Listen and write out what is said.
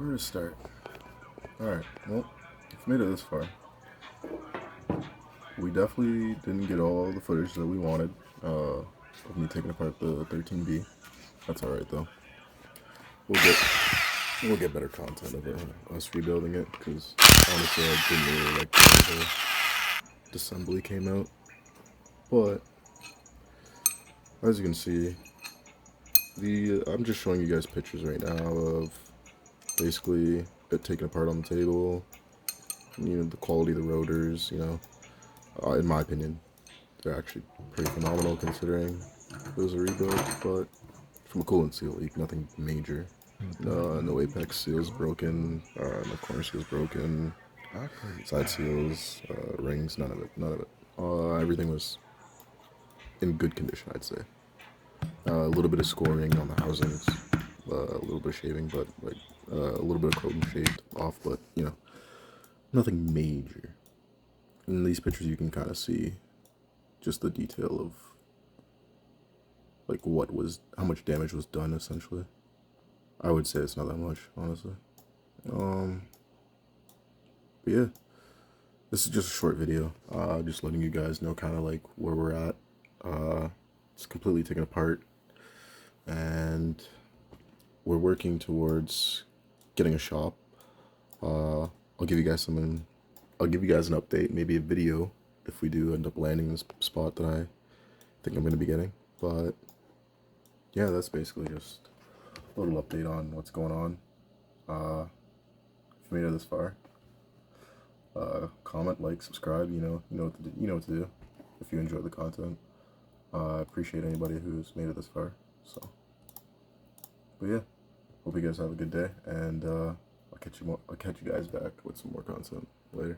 Where to start? Alright, well, if we made it this far, we definitely didn't get all the footage that we wanted of me taking apart the 13B. That's alright though. We'll get better content of it, us rebuilding it, because honestly I didn't really like the way the assembly came out. But as you can see, I'm just showing you guys pictures right now of basically it taken apart on the table. The quality of the rotors, in my opinion, they're actually pretty phenomenal considering it was a rebuild, but from a coolant seal leak, nothing major. No apex seals broken, no corner seals broken, side seals, rings, none of it. Everything was in good condition, I'd say. A little bit of scoring on the housings, a little bit of shaving, but a little bit of chrome shaved off, but nothing major. In these pictures, you can kind of see just the detail of how much damage was done essentially. I would say it's not that much, honestly. But yeah, this is just a short video, just letting you guys know kind of like where we're at. It's completely taken apart, and we're working towards getting a shop. I'll give you guys an update, maybe a video if we do end up landing this spot that I think I'm going to be getting. But yeah, that's basically just a little update on what's going on. If you made it this far, comment, like, subscribe. You know what to do if you enjoy the content. I appreciate anybody who's made it this far. So, but yeah, hope you guys have a good day, and I'll catch you guys back with some more content later.